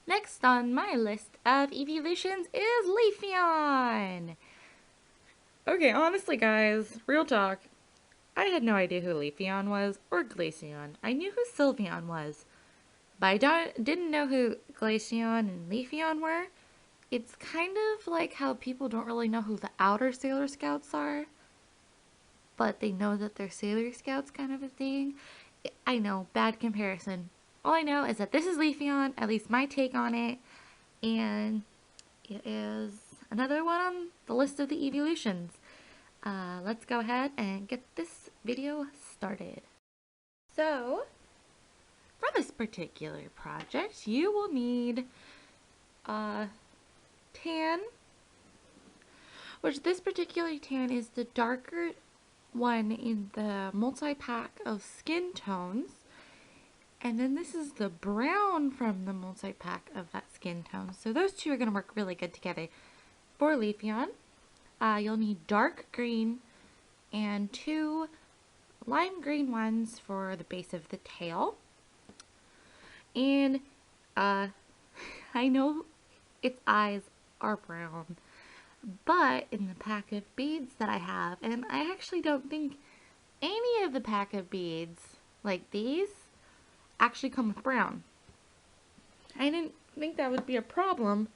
Next on my list of Eeveelutions is Leafeon. Okay, honestly guys, real talk, I had no idea who Leafeon was or Glaceon. I knew who Sylveon was, but I didn't know who Glaceon and Leafeon were. It's kind of like how people don't really know who the outer Sailor Scouts are, but they know that they're Sailor Scouts kind of a thing. I know, bad comparison. All I know is that this is Leafeon, at least my take on it, and it is another one on the list of the Eeveelutions. Let's go ahead and get this video started. So, for this particular project, you will need tan, which this particular tan is the darker one in the multi-pack of skin tones. And then this is the brown from the multi-pack of that skin tone. So those two are going to work really good together. For Leafeon, you'll need dark green and 2 lime green ones for the base of the tail. And I know its eyes are brown, but in the pack of beads that I have, and I actually don't think any of the pack of beads like these actually come with brown. I didn't think that would be a problem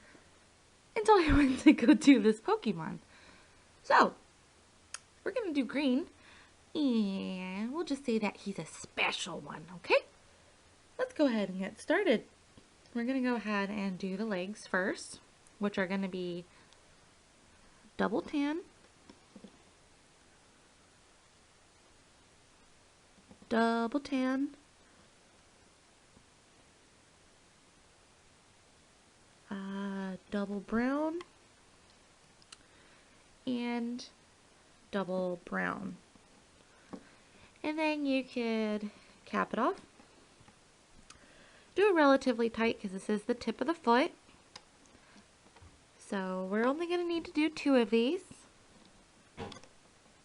until I went to go do this Pokemon. So, we're going to do green, and we'll just say that he's a special one, okay? Let's go ahead and get started. We're going to go ahead and do the legs first, which are going to be double tan, double tan, double brown, and double brown. And then you could cap it off. Do it relatively tight because this is the tip of the foot. So we're only going to need to do 2 of these.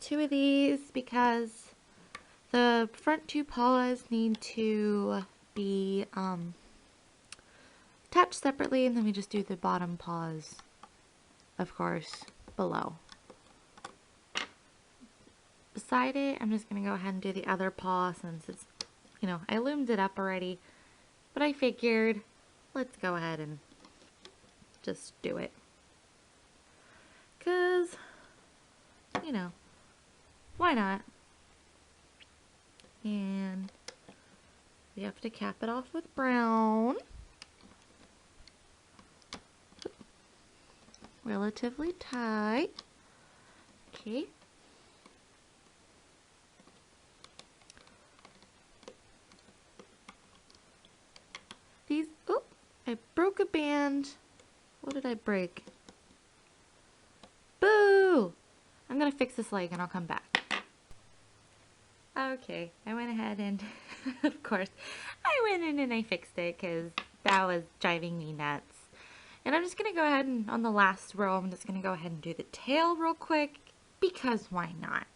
2 of these because the front 2 paws need to be attached separately, and then we just do the bottom paws, of course, below. Beside it, I'm just going to go ahead and do the other paw since it's, I loomed it up already. But I figured, let's go ahead and just do it. Because, why not? And we have to cap it off with brown. Relatively tight. Okay. These, oh, I broke a band. What did I break? Boo! I'm gonna fix this leg and I'll come back. Okay, I went ahead and, of course, I went in and I fixed it because that was driving me nuts. And I'm just gonna go ahead and, on the last row, I'm just gonna go ahead and do the tail real quick because why not?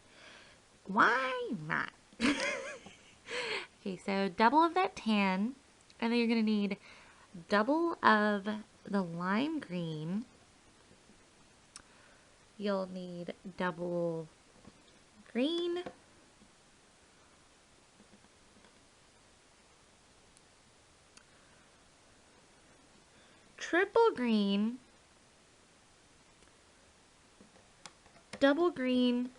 Why not? Okay, so double of that tan. And then you're going to need double of the lime green. You'll need double green. Triple green. Double green.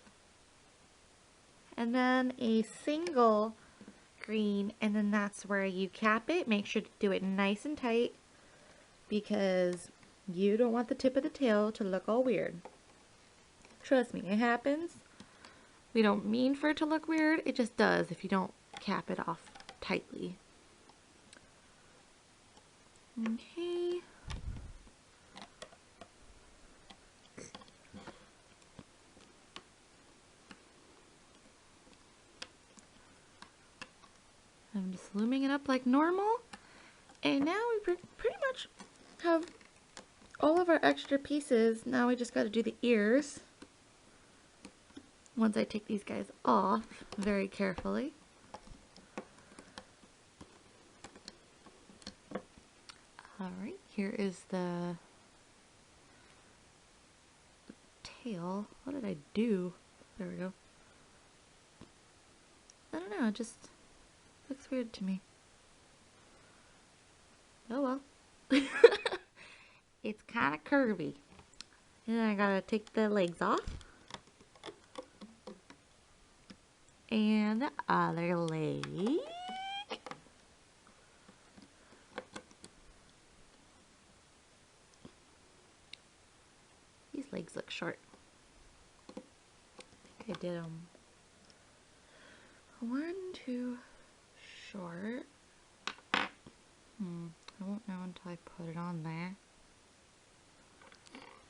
And then a single green, and then that's where you cap it. Make sure to do it nice and tight because you don't want the tip of the tail to look all weird. Trust me, it happens. We don't mean for it to look weird, it just does if you don't cap it off tightly. Okay. I'm just looming it up like normal, and now we pretty much have all of our extra pieces. Now we just got to do the ears. Once I take these guys off very carefully. Alright, here is the tail. What did I do? There we go. I don't know, it just looks weird to me. Oh well. It's kind of curvy. And then I gotta take the legs off. And the other leg. These legs look short. I think I did them one too short. I won't know until I put it on there.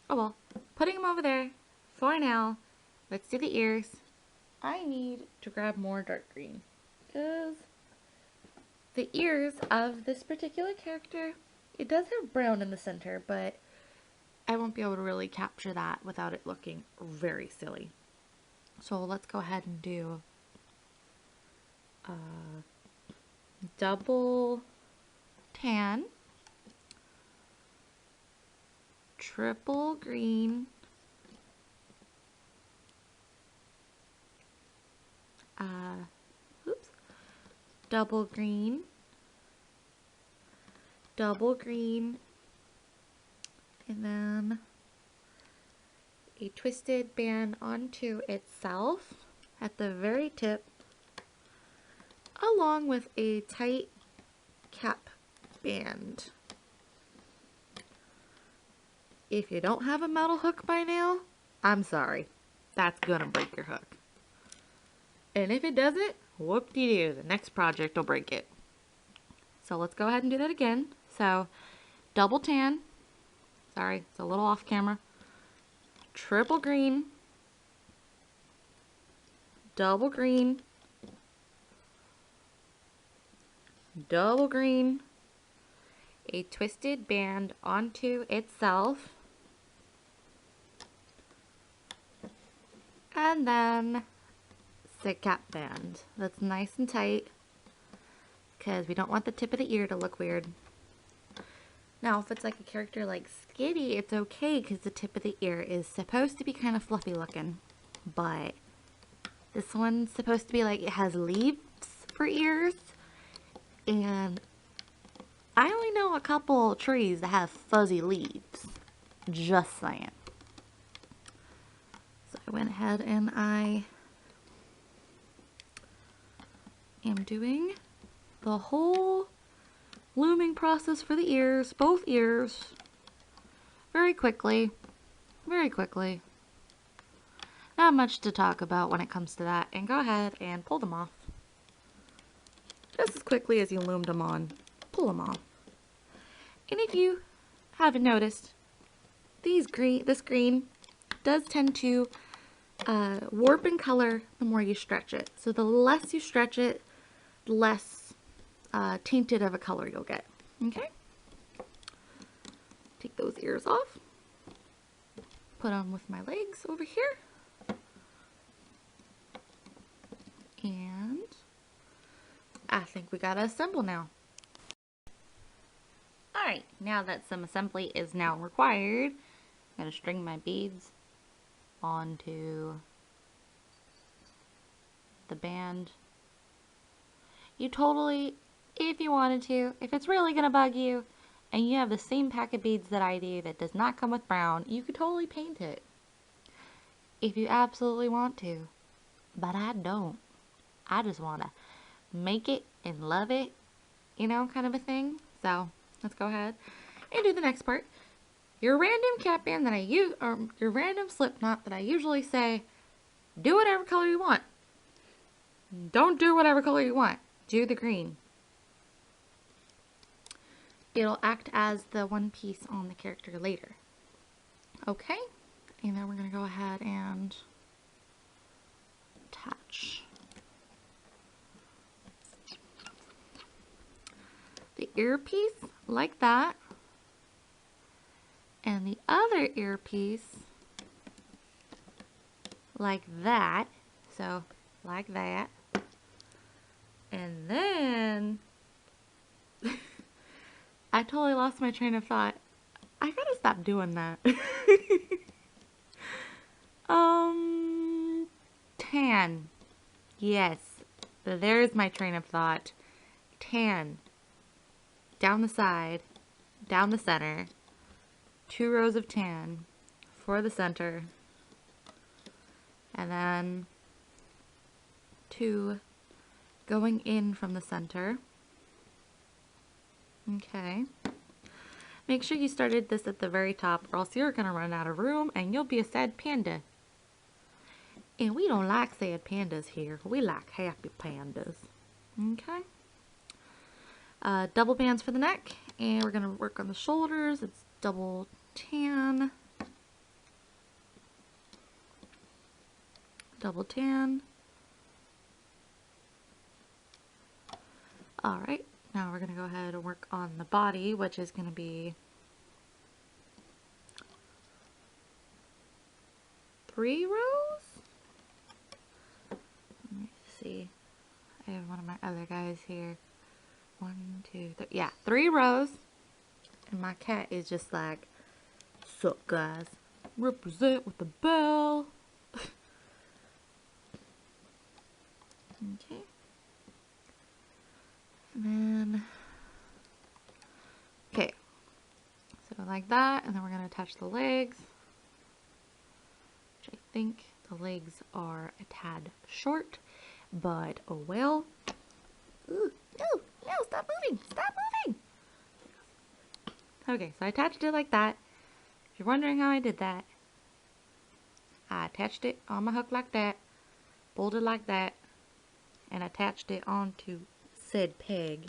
Oh well, putting them over there for now. Let's do the ears. I need to grab more dark green because the ears of this particular character, it does have brown in the center, but I won't be able to really capture that without it looking very silly. So let's go ahead and do double tan, triple green, double green, and then a twisted band onto itself at the very tip, along with a tight cap band. If you don't have a metal hook by now, I'm sorry. That's gonna break your hook. And if it doesn't, whoop-de-doo, the next project will break it. So let's go ahead and do that again. So, double tan. Sorry, it's a little off camera. Triple green. Double green. Double green. A twisted band onto itself. And then sit cap band. That's nice and tight because we don't want the tip of the ear to look weird. Now, if it's like a character like Skitty, it's okay because the tip of the ear is supposed to be kind of fluffy looking. But this one's supposed to be like it has leaves for ears. And I only know a couple trees that have fuzzy leaves. Just saying. So I went ahead and I am doing the whole looming process for the ears, both ears, very quickly, very quickly. Not much to talk about when it comes to that, and go ahead and pull them off. Just as quickly as you loomed them on, pull them off. And if you haven't noticed, this green does tend to warp in color the more you stretch it. So the less you stretch it, the less tainted of a color you'll get. Okay? Take those ears off. Put on with my legs over here. And I think we gotta assemble now. Alright, now that some assembly is now required, I'm gonna string my beads onto the band. You totally, if you wanted to, if it's really gonna bug you, and you have the same pack of beads that I do that does not come with brown, you could totally paint it. If you absolutely want to. But I don't. I just wanna make it and love it, you know, kind of a thing. So, let's go ahead and do the next part. Your random cap band that I use, or your random slip knot that I usually say, do whatever color you want. Don't do whatever color you want. Do the green. It'll act as the one piece on the character later. Okay, and then we're going to go ahead and attach the earpiece like that, and the other earpiece like that. So like that. And then I totally lost my train of thought. I gotta stop doing that. um, tan. Yes, there's my train of thought. Tan. Down the side, down the center. 2 rows of tan for the center. And then 2 going in from the center. Okay. Make sure you started this at the very top or else you're going to run out of room and you'll be a sad panda. And we don't like sad pandas here. We like happy pandas. Okay. Double bands for the neck. And we're going to work on the shoulders. It's double tan. Double tan. Alright. Now we're going to go ahead and work on the body, which is going to be 3 rows? Let me see. I have one of my other guys here. 1, 2, 3. Yeah, 3 rows. And my cat is just like, sup guys? Represent with the bell. Okay. And then, okay, so like that, and then we're going to attach the legs, which I think the legs are a tad short, but oh well. Ooh, no, stop moving, Okay, so I attached it like that. If you're wondering how I did that, I attached it on my hook like that, bolted like that, and attached it onto said peg.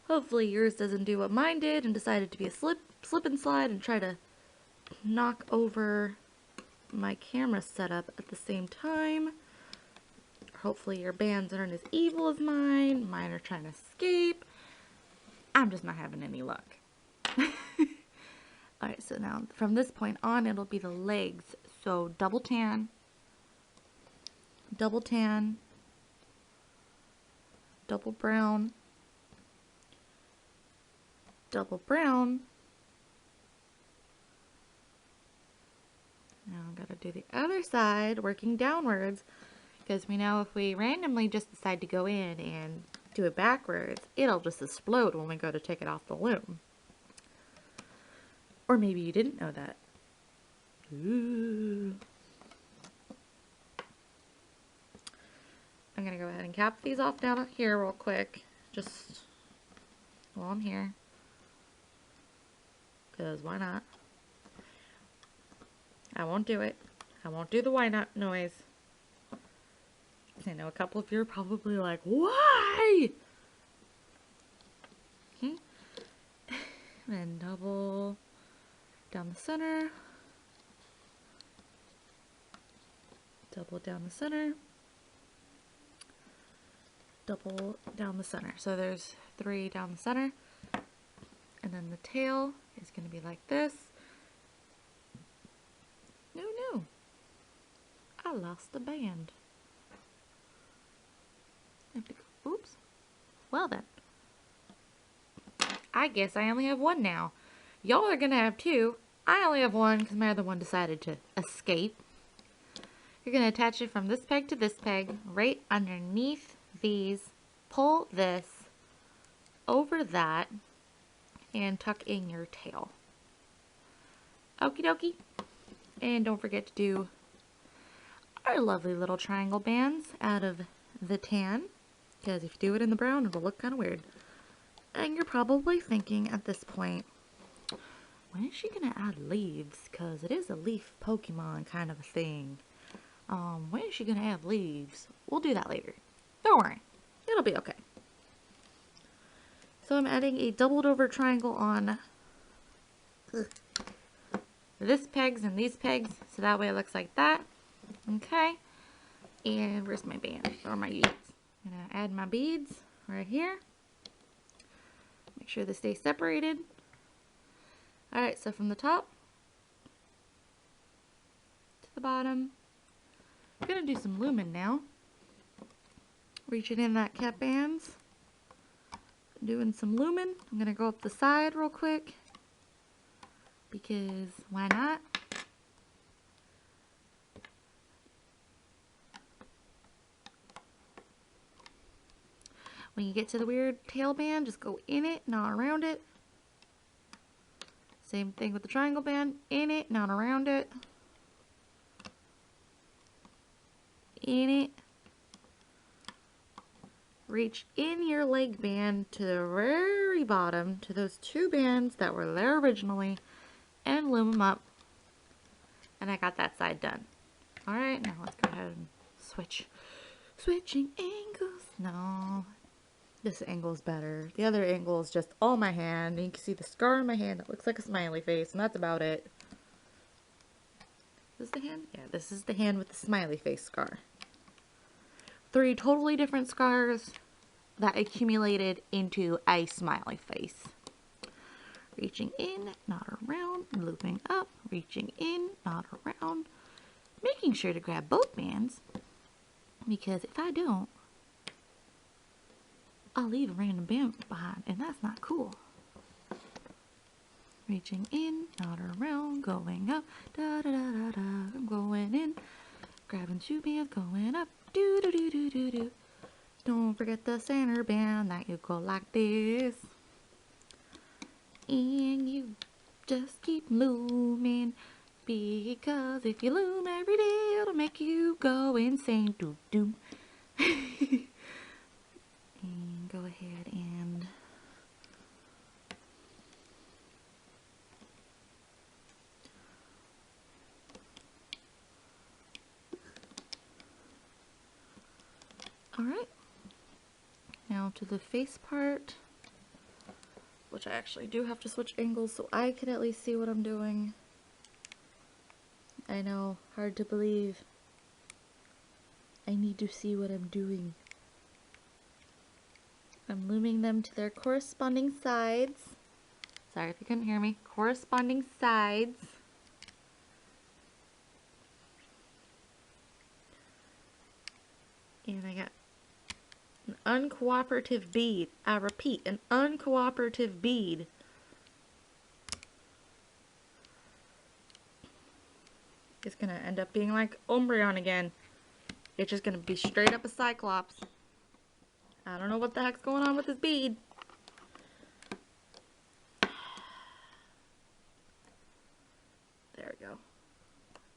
Hopefully yours doesn't do what mine did and decided to be a slip and slide and try to knock over my camera setup at the same time. Hopefully your bands aren't as evil as mine. Mine are trying to escape. I'm just not having any luck. Alright, so now from this point on it'll be the legs. So double tan, double tan, double brown, double brown. Now I've got to do the other side, working downwards, because we know if we randomly just decide to go in and do it backwards, it'll just explode when we go to take it off the loom. Or maybe you didn't know that. Ooh. I'm going to go ahead and cap these off down here real quick, just while I'm here, because why not? I won't do it. I won't do the why not noise. I know a couple of you are probably like, why? Okay. And double down the center. Double down the center. Double down the center. So there's 3 down the center. And then the tail is going to be like this. No. I lost the band. Oops. Well then. I guess I only have 1 now. Y'all are going to have 2. I only have 1 because my other one decided to escape. You're going to attach it from this peg to this peg, right underneath these. Pull this over that and tuck in your tail. Okie dokie. And don't forget to do our lovely little triangle bands out of the tan, because if you do it in the brown, it'll look kind of weird. And you're probably thinking at this point, when is she going to add leaves? Because it is a leaf Pokemon kind of a thing. When is she going to add leaves? We'll do that later. Don't worry. It'll be okay. So I'm adding a doubled over triangle on this pegs and these pegs. So that way it looks like that. Okay. And where's my band? Or my beads? I'm going to add my beads right here. Make sure they stay separated. Alright, so from the top to the bottom. I'm going to do some looming now. Reaching in that cap bands doing some looming. I'm going to go up the side real quick because why not? When you get to the weird tail band, just go in it, not around it. Same thing with the triangle band, in it, not around it. In it. Reach in your leg band to the very bottom, to those two bands that were there originally, and loom them up. And I got that side done. Alright, now let's go ahead and switch. Switching angles. No. This angle is better. The other angle is just all my hand. And you can see the scar on my hand. It looks like a smiley face, and that's about it. Is this the hand? Yeah, this is the hand with the smiley face scar. 3 totally different scars that accumulated into a smiley face. Reaching in, not around, looping up, reaching in, not around. Making sure to grab both bands, because if I don't, I'll leave a random band behind, and that's not cool. Reaching in, not around, going up, da da da da da, I'm going in, grabbing 2 bands, going up, do do do do do do. Don't forget the center band that you go like this. And you just keep looming, because if you loom every day, it'll make you go insane. Doo doo. And go ahead and alright. Now to the face part, which I actually do have to switch angles so I can at least see what I'm doing. I know, hard to believe. I need to see what I'm doing. I'm looming them to their corresponding sides. Sorry if you couldn't hear me. Corresponding sides. And I got an uncooperative bead. I repeat, an uncooperative bead. It's gonna end up being like Umbreon again. It's just gonna be straight up a Cyclops. I don't know what the heck's going on with this bead. There we go.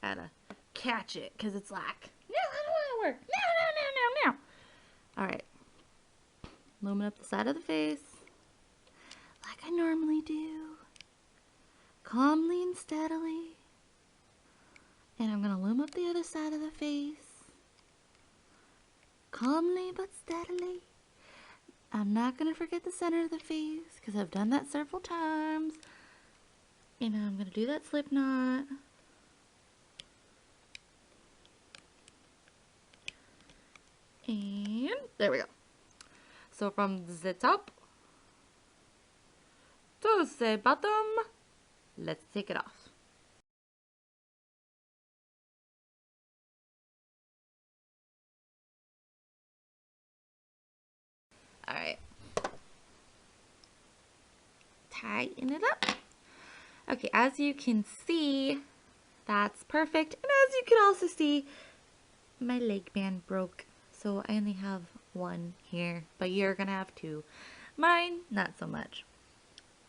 I had to catch it because it's like, no, I don't want to work. No, no, no, no, no. Alright. Looming up the side of the face like I normally do. Calmly and steadily. And I'm going to loom up the other side of the face. Calmly but steadily. I'm not going to forget the center of the face because I've done that several times. And I'm going to do that slip knot. And there we go. So from the top to the bottom, let's take it off. Alright. Tighten it up. Okay, as you can see, that's perfect. And as you can also see, my leg band broke. So I only have 1 here, but you're gonna have 2. Mine, not so much.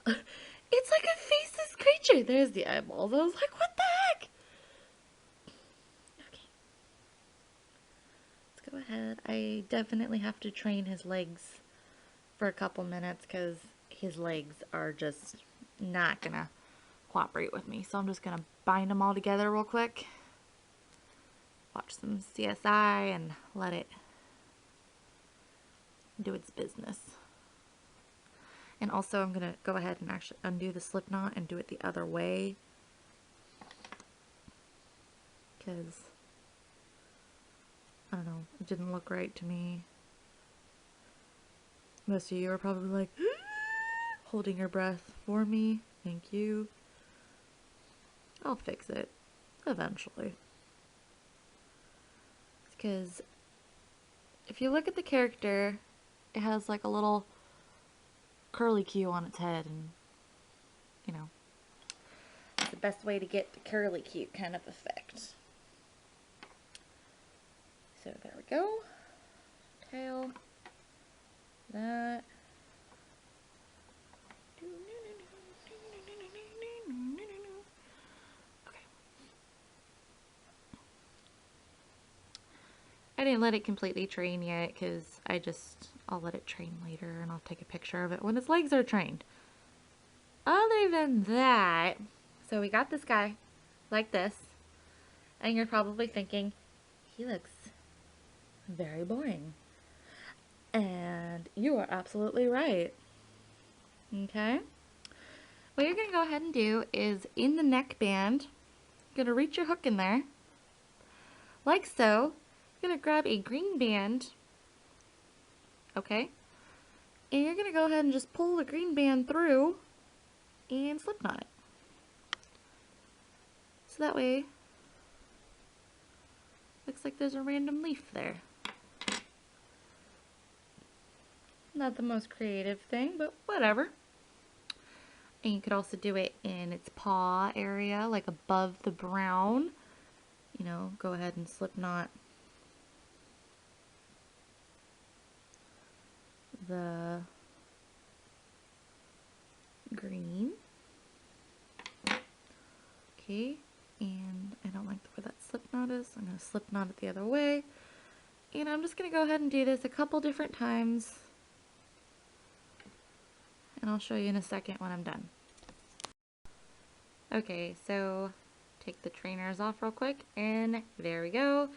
It's like a faceless creature. There's the eyeballs. I was like, what the heck? Okay. Let's go ahead. I definitely have to train his legs for a couple minutes because his legs are just not gonna cooperate with me. So I'm just gonna bind them all together real quick. Watch some CSI and let it do its business. And also I'm going to go ahead and actually undo the slip knot and do it the other way. Because, I don't know, it didn't look right to me. Most of you are probably like, holding your breath for me. Thank you. I'll fix it eventually. Because if you look at the character, it has like a little curly Q on its head, and you know, it's the best way to get the curly Q kind of effect. So there we go. Tail. That. Okay. I didn't let it completely train yet because I'll let it train later and I'll take a picture of it when its legs are trained. Other than that, so we got this guy like this, and you're probably thinking, he looks very boring. And you are absolutely right. Okay? What you're going to go ahead and do is in the neck band, you're going to reach your hook in there, like so. You're going to grab a green band, okay? And you're going to go ahead and just pull the green band through and slip knot it. So that way, looks like there's a random leaf there. Not the most creative thing, but whatever. And you could also do it in its paw area, like above the brown. You know, go ahead and slip knot the green. Okay, and I don't like where that slip knot is. I'm going to slip knot it the other way. And I'm just going to go ahead and do this a couple different times. And I'll show you in a second when I'm done. Okay, so take the trainers off real quick, and there we go.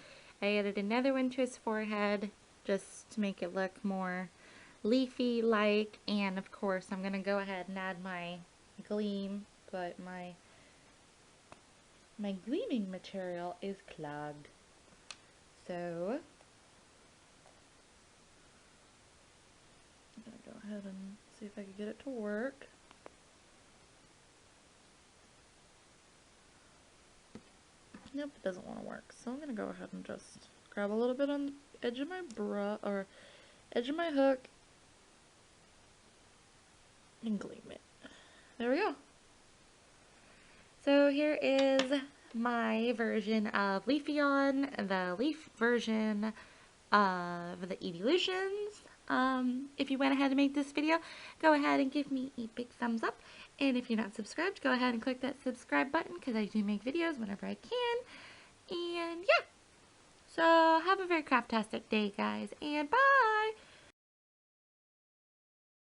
I added another one to his forehead just to make it look more leafy like, and of course I'm gonna go ahead and add my gleam, but my gleaming material is clogged. So I'm gonna go ahead and see if I can get it to work. Nope, it doesn't want to work. So I'm gonna go ahead and just grab a little bit on the edge of my edge of my hook and gleam it. There we go. So here is my version of Leafeon, the leaf version of the Eeveelutions. If you went ahead and made this video, go ahead and give me a big thumbs up. And if you're not subscribed, go ahead and click that subscribe button because I do make videos whenever I can. And yeah, so have a very craftastic day, guys, and bye!